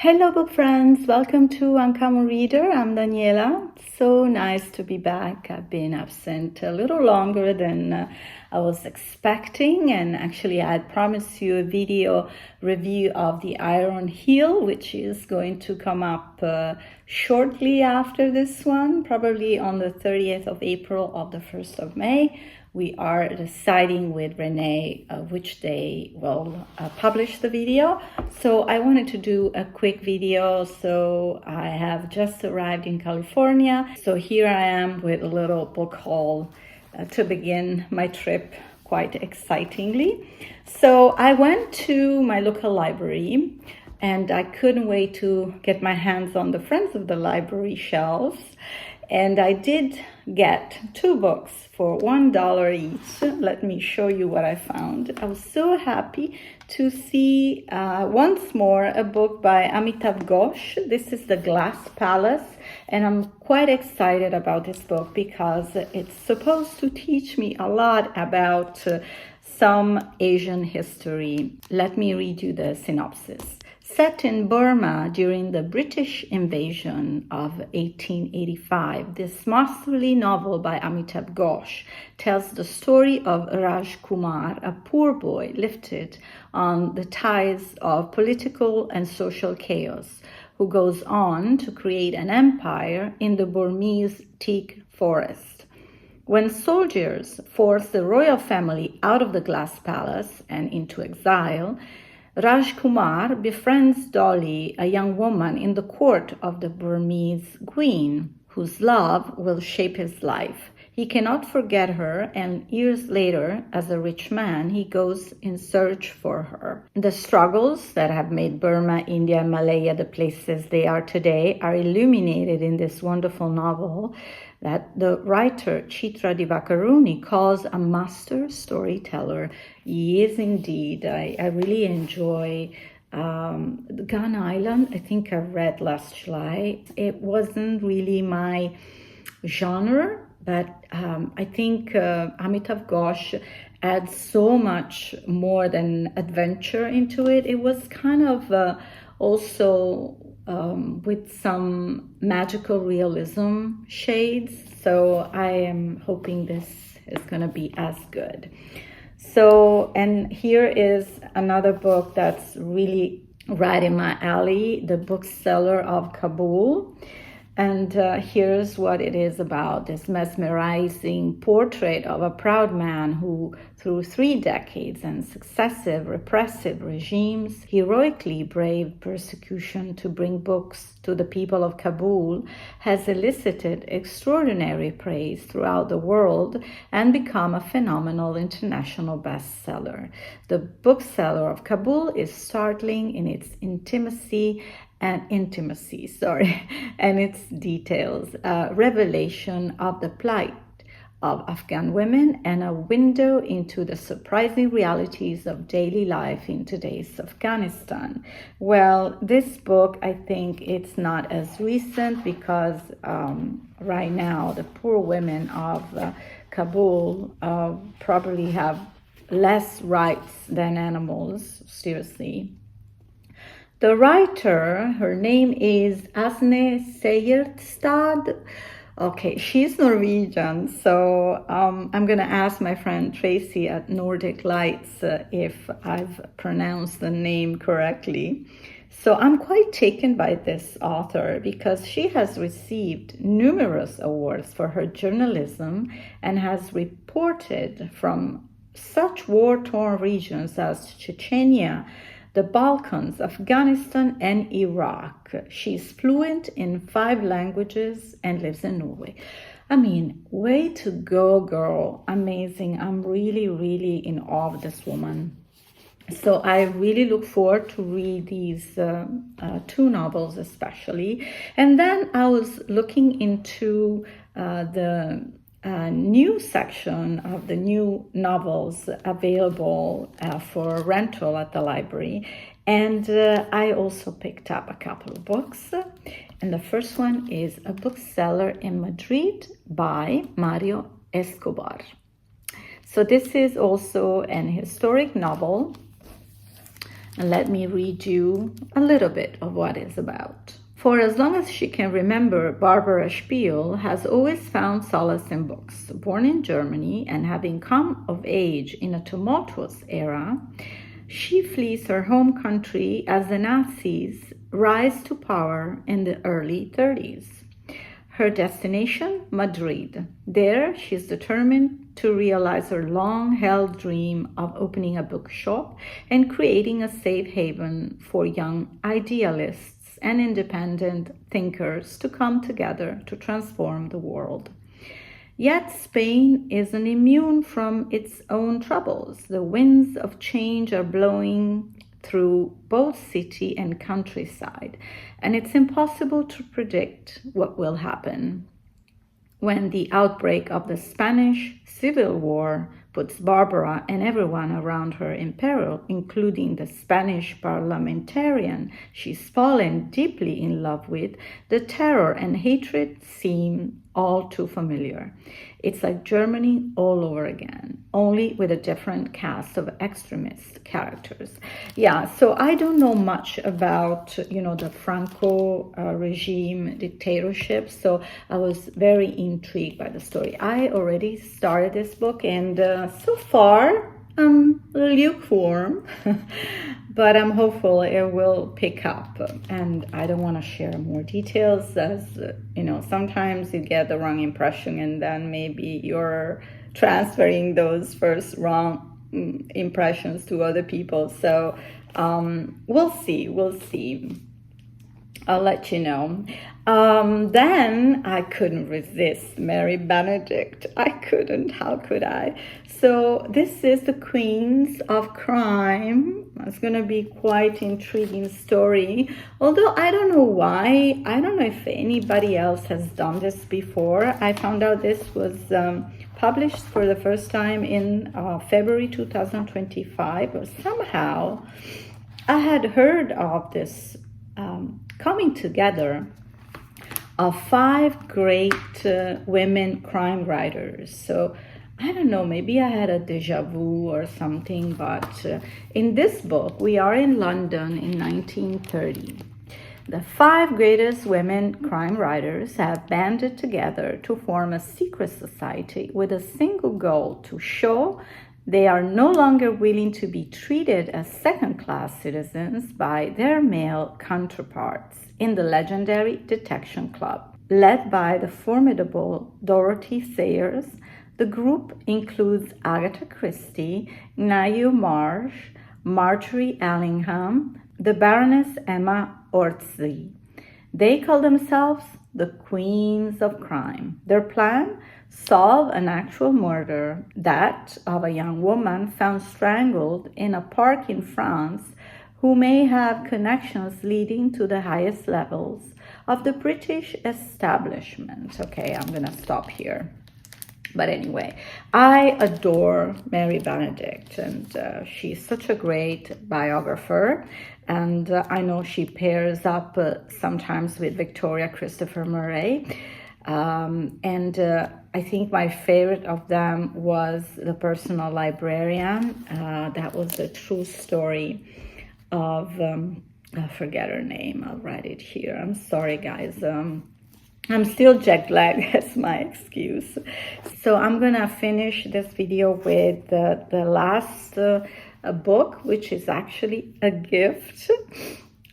Hello book friends, welcome to Uncommon Reader. I'm Daniela. So nice to be back. I've been absent a little longer than I was expecting, and actually I had promised you a video review of The Iron Heel, which is going to come up shortly after this one, probably on the 30th of April or the 1st of May. We are deciding with Renee which day we'll publish the video. So I wanted to do a quick video. So I have just arrived in California. So here I am with a little book haul to begin my trip quite excitingly. So I went to my local library and I couldn't wait to get my hands on the Friends of the Library shelves. And I did get 2 books for $1 each. Let me show you what I found. I was so happy to see once more a book by Amitav Ghosh. This is The Glass Palace, and I'm quite excited about this book because it's supposed to teach me a lot about some Asian history. Let me read you the synopsis. Set in Burma during the British invasion of 1885, this masterly novel by Amitav Ghosh tells the story of Raj Kumar, a poor boy lifted on the tides of political and social chaos, who goes on to create an empire in the Burmese teak forest. When soldiers force the royal family out of the Glass Palace and into exile, Raj Kumar befriends Dolly, a young woman in the court of the Burmese queen, whose love will shape his life. He cannot forget her, and years later, as a rich man, he goes in search for her. The struggles that have made Burma, India, and Malaya the places they are today are illuminated in this wonderful novel that the writer Chitra Divakaruni calls a master storyteller. He is indeed. I really enjoy the Gun Island. I think I read last July. It wasn't really my genre, but I think Amitav Ghosh adds so much more than adventure into it. It was kind of also with some magical realism shades. So I am hoping this is going to be as good. So, and here is another book that's really right in my alley, The Bookseller of Kabul. And here's what it is about, this mesmerizing portrait of a proud man who, through 3 decades and successive repressive regimes, heroically braved persecution to bring books to the people of Kabul, has elicited extraordinary praise throughout the world and become a phenomenal international bestseller. The Bookseller of Kabul is startling in its intimacy and its details, a revelation of the plight of Afghan women and a window into the surprising realities of daily life in today's Afghanistan. Well, this book, I think it's not as recent because right now the poor women of Kabul probably have less rights than animals, seriously. The writer, her name is Asne Seierstad. Okay, she's Norwegian, so I'm going to ask my friend Tracy at Nordic Lights if I've pronounced the name correctly. So I'm quite taken by this author because she has received numerous awards for her journalism and has reported from such war-torn regions as Chechnya, the Balkans, Afghanistan, and Iraq. She's fluent in 5 languages and lives in Norway. I mean, way to go, girl. Amazing. I'm really, really in awe of this woman. So I really look forward to read these 2 novels especially. And then I was looking into the new section of the new novels available for rental at the library, and I also picked up a couple of books, and the first one is A Bookseller in Madrid by Mario Escobar. So this is also an historic novel And let me read you a little bit of what it's about. For as long as she can remember, Barbara Spiel has always found solace in books. Born in Germany and having come of age in a tumultuous era, she flees her home country as the Nazis rise to power in the early 30s. Her destination, Madrid. There, she is determined to realize her long-held dream of opening a bookshop and creating a safe haven for young idealists and independent thinkers to come together to transform the world. Yet Spain isn't immune from its own troubles. The winds of change are blowing through both city and countryside, and it's impossible to predict what will happen. When the outbreak of the Spanish Civil War puts Barbara and everyone around her in peril, including the Spanish parliamentarian she's fallen deeply in love with, the terror and hatred seem all too familiar. It's like Germany all over again, only with a different cast of extremist characters. Yeah, so I don't know much about, the Franco regime dictatorship, so I was very intrigued by the story. I already started this book, and so far I'm lukewarm, but I'm hopeful it will pick up. And I don't want to share more details, as sometimes you get the wrong impression and then maybe you're transferring those first wrong impressions to other people. So we'll see. I'll let you know. Then I couldn't resist Mary Benedict. I couldn't. How could I? So this is the Queens of Crime. It's going to be quite intriguing story. Although I don't know why. I don't know if anybody else has done this before. I found out this was published for the first time in February 2025. But somehow I had heard of this coming together of 5 great women crime writers. So I don't know, maybe I had a deja vu or something, but in this book, we are in London in 1930. The 5 greatest women crime writers have banded together to form a secret society with a single goal: to show they are no longer willing to be treated as second-class citizens by their male counterparts in the legendary Detection Club. Led by the formidable Dorothy Sayers, the group includes Agatha Christie, Ngaio Marsh, Marjorie Allingham, the Baroness Emma Orczy. They call themselves the Queens of Crime. Their plan? Solve an actual murder, that of a young woman found strangled in a park in France, who may have connections leading to the highest levels of the British establishment. Okay, I'm gonna stop here. But anyway, I adore Mary Benedict, and she's such a great biographer. And I know she pairs up sometimes with Victoria Christopher Murray. I think my favorite of them was The Personal Librarian. That was a true story of, I forget her name, I'll write it here. I'm sorry, guys. I'm still jet lagged, that's my excuse. So I'm gonna finish this video with the last book, which is actually a gift.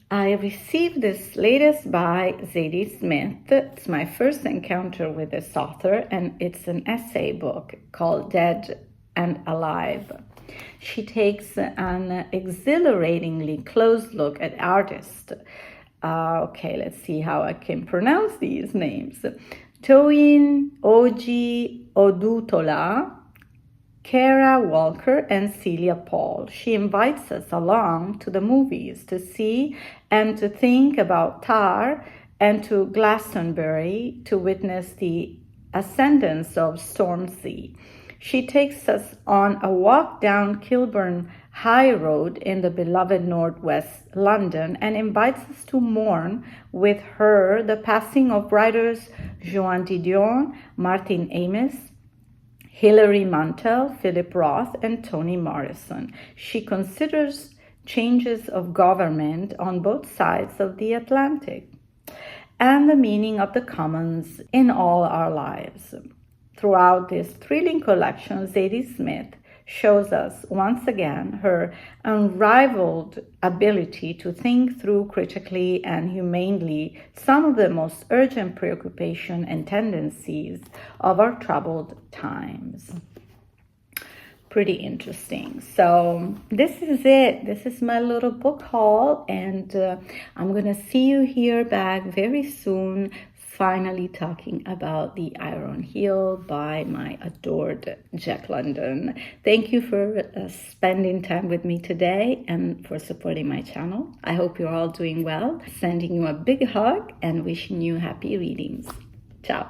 I received this latest by Zadie Smith. It's my first encounter with this author, and it's an essay book called Dead and Alive. She takes an exhilaratingly close look at artists. Okay, let's see how I can pronounce these names. Toyin Oji Odutola, Kara Walker, and Celia Paul. She invites us along to the movies to see and to think about Tar, and to Glastonbury to witness the ascendance of Stormzy. She takes us on a walk down Kilburn High Road in the beloved Northwest London and invites us to mourn with her the passing of writers Joan Didion, Martin Amis, Hilary Mantel, Philip Roth, and Toni Morrison. She considers changes of government on both sides of the Atlantic, and the meaning of the commons in all our lives. Throughout this thrilling collection, Zadie Smith shows us once again her unrivaled ability to think through critically and humanely some of the most urgent preoccupation and tendencies of our troubled times. Pretty interesting. So this is it. This is my little book haul, and I'm gonna see you here back very soon, finally talking about The Iron Heel by my adored Jack London. Thank you for spending time with me today and for supporting my channel. I hope you're all doing well. Sending you a big hug and wishing you happy readings. Ciao.